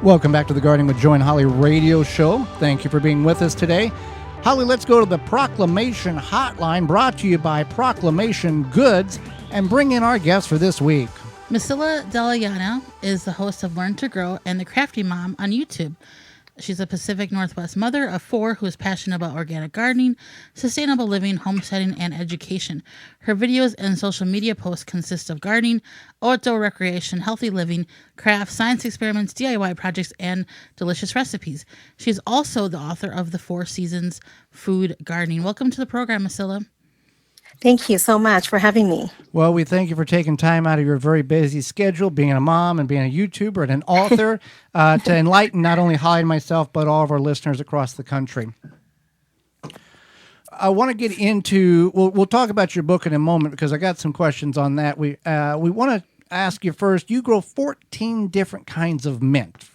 Welcome back to the Gardening with Joe and Holly radio show. Thank you for being with us today. Holly, let's go to the Proclamation Hotline, brought to you by Proclamation Goods, and bring in our guest for this week. Misilla dela Llana is the host of Learn to Grow and The Crafty Mom on YouTube. She's a Pacific Northwest mother of 4 who is passionate about organic gardening, sustainable living, homesteading, and education. Her videos and social media posts consist of gardening, outdoor recreation, healthy living, crafts, science experiments, DIY projects, and delicious recipes. She's also the author of the 4 Seasons Food Gardening. Welcome to the program, Misilla. Thank you so much for having me. Well, we thank you for taking time out of your very busy schedule, being a mom and being a YouTuber and an author, to enlighten not only Holly and myself, but all of our listeners across the country. I want to get into, we'll talk about your book in a moment because I got some questions on that. We want to ask you first, you grow 14 different kinds of mint.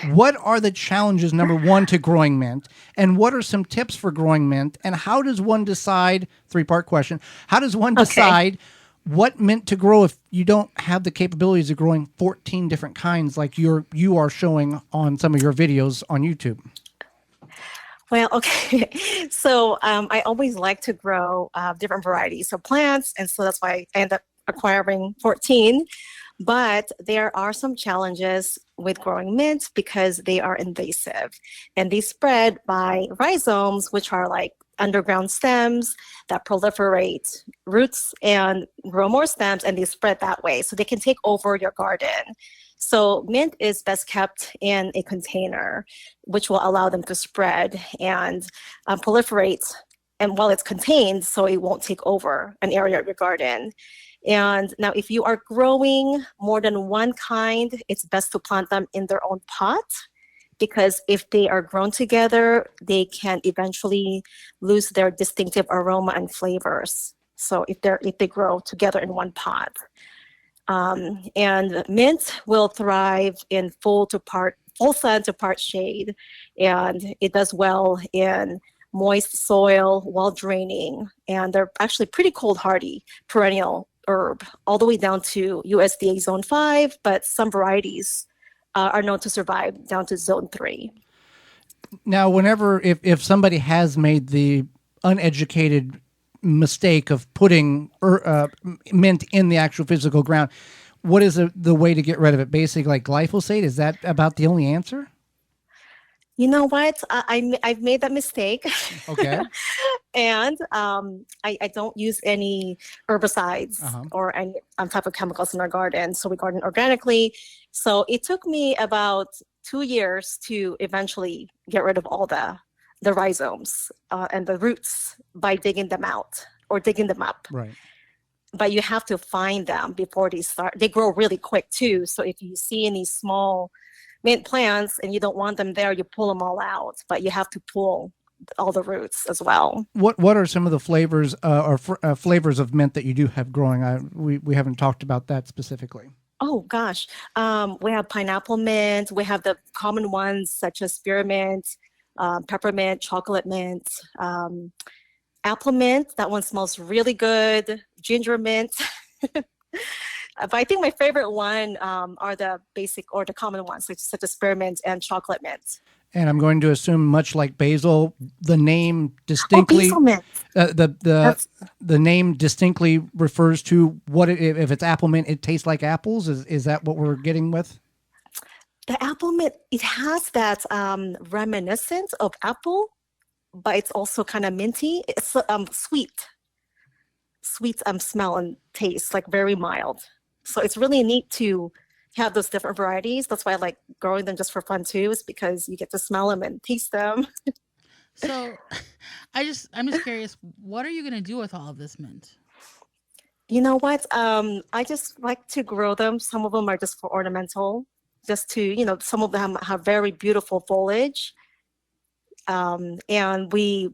What are the challenges, number one, to growing mint? And what are some tips for growing mint? And how does one decide, 3-part question, how does one decide what mint to grow if you don't have the capabilities of growing 14 different kinds like you are showing on some of your videos on YouTube? Well, okay. So I always like to grow different varieties of plants. And so that's why I end up acquiring 14. But there are some challenges with growing mint because they are invasive and they spread by rhizomes, which are like underground stems that proliferate roots and grow more stems, and they spread that way. So they can take over your garden. So mint is best kept in a container, which will allow them to spread and proliferate, and while it's contained, so it won't take over an area of your garden. And now if you are growing more than one kind, it's best to plant them in their own pot, because if they are grown together, they can eventually lose their distinctive aroma and flavors. So if they grow together in one pot. And mint will thrive in full sun to part shade, and it does well in moist soil while draining. And they're actually pretty cold hardy perennial herb, all the way down to USDA zone 5, but some varieties are known to survive down to zone 3. Now, if somebody has made the uneducated mistake of putting mint in the actual physical ground, what is the way to get rid of it? Basically, like glyphosate? Is that about the only answer? You know what? I've made that mistake. Okay. And I don't use any herbicides or any type of chemicals in our garden. So we garden organically. So it took me about 2 years to eventually get rid of all the rhizomes and the roots by digging them out or digging them up. Right. But you have to find them before they start. They grow really quick too. So if you see any small mint plants and you don't want them there, you pull them all out, but you have to pull all the roots as well. What are some of the flavors flavors of mint that you do have growing? We haven't talked about that specifically. Oh gosh, we have pineapple mint. We have the common ones such as spearmint, peppermint, chocolate mint, apple mint. That one smells really good. Ginger mint. But I think my favorite one are the basic or the common ones, such as spearmint and chocolate mint. And I'm going to assume, much like basil, the name distinctly the name distinctly refers to what if it's apple mint, it tastes like apples. Is that what we're getting with? The apple mint, it has that reminiscence of apple, but it's also kind of minty. It's sweet smell and taste, like very mild. So it's really neat to have those different varieties. That's why I like growing them just for fun too, is because you get to smell them and taste them. So I'm just curious, what are you going to do with all of this mint? You know what? I just like to grow them. Some of them are just for ornamental, just to, some of them have very beautiful foliage. And you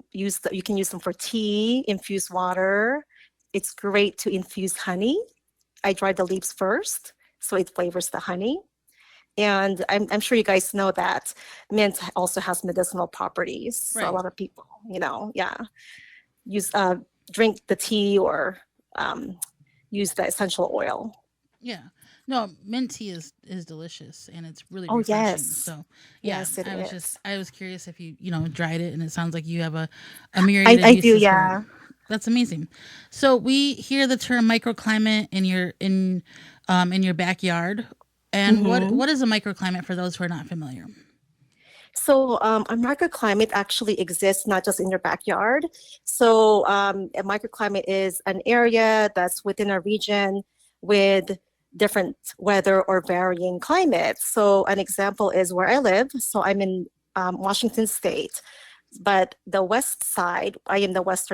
can use them for tea, infused water. It's great to infuse honey. I dry the leaves first, so it flavors the honey. And I'm sure you guys know that mint also has medicinal properties. Right. So a lot of people, use drink the tea or use the essential oil. Yeah. No, mint tea is delicious and it's really Oh, refreshing. yes. So yeah, Yes, it is. I was curious if you dried it, and it sounds like you have a myriad of I do, uses for it. yeah. That's amazing. So we hear the term microclimate in your backyard. And Hmm. what is a microclimate for those who are not familiar? So a microclimate actually exists not just in your backyard. So a microclimate is an area that's within a region with different weather or varying climates. So an example is where I live. So I'm in Washington State, but the west side, I am the west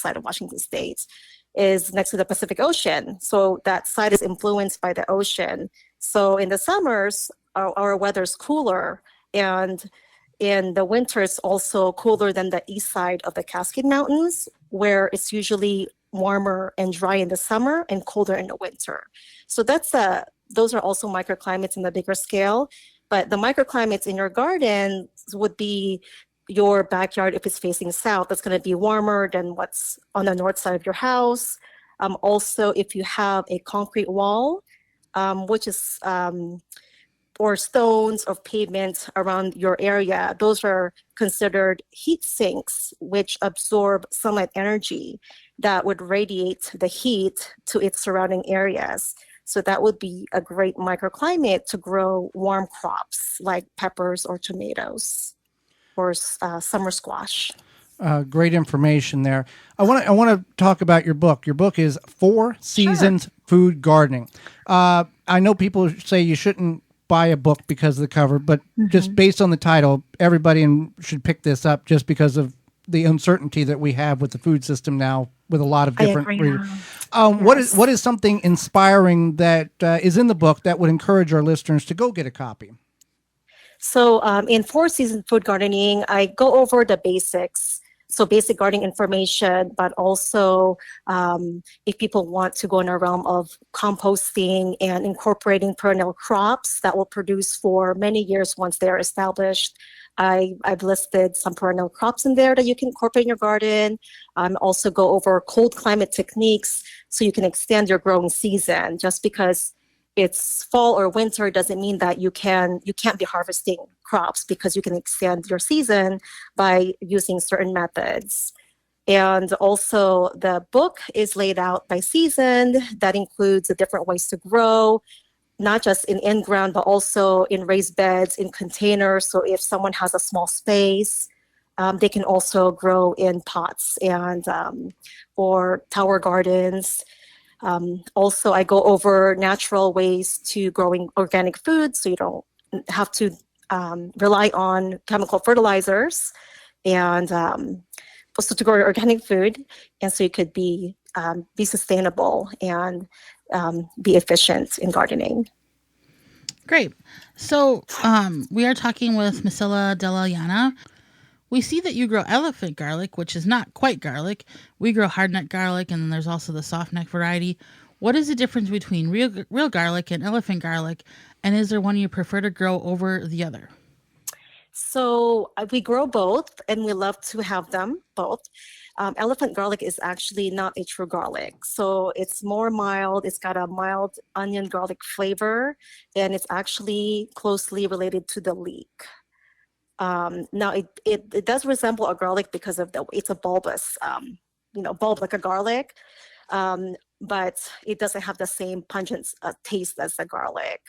side of Washington State, is next to the Pacific Ocean. So that side is influenced by the ocean. So in the summers, our weather's cooler, and in the winter, it's also cooler than the east side of the Cascade Mountains, where it's usually warmer and dry in the summer and colder in the winter. So those are also microclimates in the bigger scale. But the microclimates in your garden would be your backyard if it's facing south. That's going to be warmer than what's on the north side of your house. Also, if you have a concrete wall, which is or stones of pavement around your area, those are considered heat sinks, which absorb sunlight energy that would radiate the heat to its surrounding areas. So that would be a great microclimate to grow warm crops like peppers or tomatoes or summer squash. Great information there. I want to talk about your book. Your book is Four Sure. Seasons Food Gardening. I know people say you shouldn't buy a book because of the cover, but just Mhm. based on the title, everybody should pick this up just because of the uncertainty that we have with the food system now, with a lot of I different. agree now. What Yes. is something inspiring that is in the book that would encourage our listeners to go get a copy? So in Four Season Food Gardening, I go over the basics. So basic gardening information, but also if people want to go in a realm of composting and incorporating perennial crops that will produce for many years once they're established. I've listed some perennial crops in there that you can incorporate in your garden. Also go over cold climate techniques so you can extend your growing season. Just because it's fall or winter doesn't mean that you can't be harvesting crops, because you can extend your season by using certain methods. And also the book is laid out by season. That includes the different ways to grow, not just in ground, but also in raised beds, in containers. So if someone has a small space, they can also grow in pots and or tower gardens. Also, I go over natural ways to growing organic food, so you don't have to rely on chemical fertilizers, and also to grow organic food, and so you could be sustainable and be efficient in gardening. Great. So we are talking with Misilla dela Llana. We see that you grow elephant garlic, which is not quite garlic. We grow hardneck garlic, and then there's also the soft neck variety. What is the difference between real garlic and elephant garlic, and is there one you prefer to grow over the other? So we grow both, and we love to have them both. Elephant garlic is actually not a true garlic, so it's more mild. It's got a mild onion garlic flavor, and it's actually closely related to the leek. Now it does resemble a garlic because of the it's a bulbous, bulb like a garlic, but it doesn't have the same pungent taste as the garlic.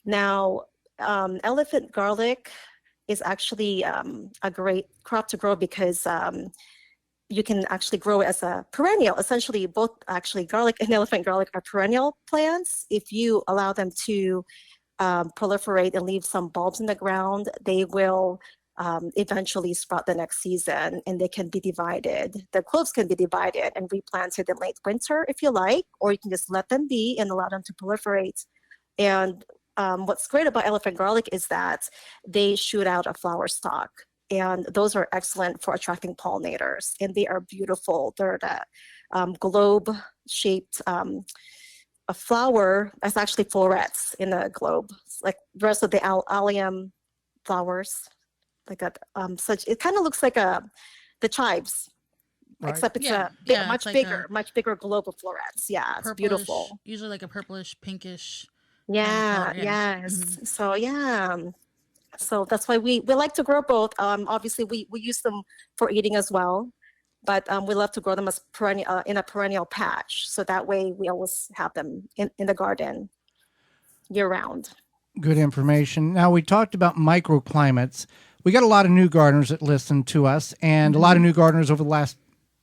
Now, elephant garlic is actually a great crop to grow because you can actually grow it as a perennial. Essentially, both actually garlic and elephant garlic are perennial plants. If you allow them to proliferate and leave some bulbs in the ground, they will eventually sprout the next season, and they can be divided. The cloves can be divided and replanted in late winter if you like, or you can just let them be and allow them to proliferate. And what's great about elephant garlic is that they shoot out a flower stalk. And those are excellent for attracting pollinators. And they are beautiful. They're the globe shaped a flower that's actually florets in the globe. It's like the rest of the allium flowers, like that. Such it kind of looks like the chives, Right. except it's Yeah, yeah, it's like a much bigger globe of florets. Yeah, it's purplish, beautiful. usually like a purplish, pinkish Yeah, color. Yeah. yes. So yeah. So that's why we like to grow both. Obviously we use them for eating as well, but we love to grow them as perennial in a perennial patch. So that way we always have them in the garden year round. Good information. Now, we talked about microclimates. We got a lot of new gardeners that listen to us, and a lot of Mhm. new gardeners over the last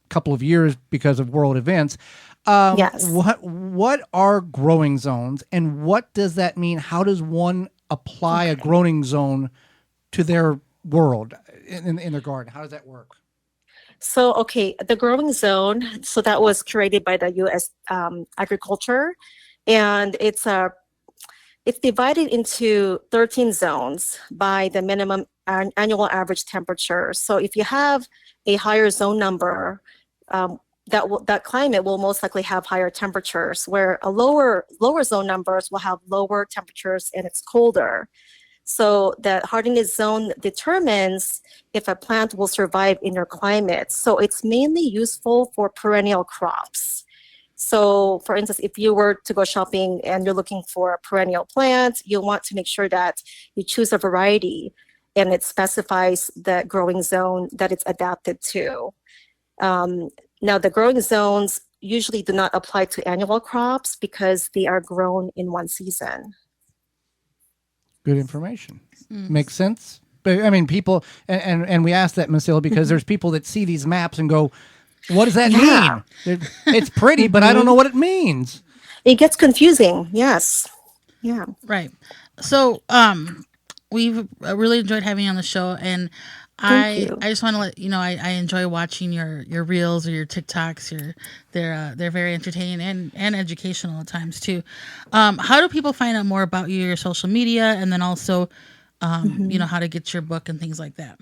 couple of years because of world events. Yes. What are growing zones, and what does that mean? How does one apply a Okay. growing zone to their world in their garden? How does that work? So, okay, the growing zone, so that was created by the U.S. Agriculture, and it's divided into 13 zones by the minimum annual average temperature. So, if you have a higher zone number, that climate will most likely have higher temperatures, where a lower zone numbers will have lower temperatures and it's colder. So that hardiness zone determines if a plant will survive in your climate. So it's mainly useful for perennial crops. So for instance, if you were to go shopping and you're looking for a perennial plant, you'll want to make sure that you choose a variety and it specifies the growing zone that it's adapted to. Um, Now, the growing zones usually do not apply to annual crops because they are grown in one season. Good information. Makes sense. But I mean, people, and we ask that, Misilla, because there's people that see these maps and go, "What does that Yeah. mean? It's pretty, but I don't know what it means." It gets confusing. Yes. Yeah. Right. So, we've really enjoyed having you on the show, and Thank I you. just want to let you know I enjoy watching your reels or your TikToks. They're very entertaining and educational at times too. How do people find out more about you, your social media, and then also, Mhm. how to get your book and things like that?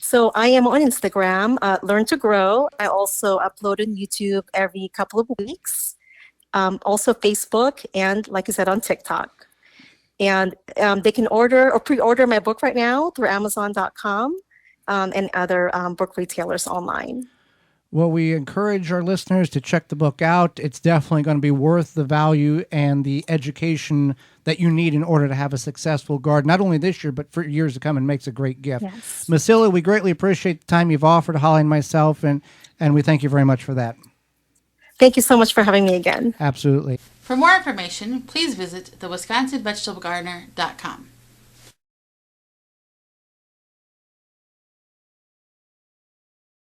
So I am on Instagram, Learn to Grow. I also upload on YouTube every couple of weeks. Also Facebook, and like I said, on TikTok. And they can order or pre-order my book right now through Amazon.com and other book retailers online. Well, we encourage our listeners to check the book out. It's definitely going to be worth the value and the education that you need in order to have a successful garden, not only this year, but for years to come, and makes a great gift. Yes. Misilla, we greatly appreciate the time you've offered Holly and myself, and we thank you very much for that. Thank you so much for having me again. Absolutely. For more information, please visit thewisconsinvegetablegardener.com.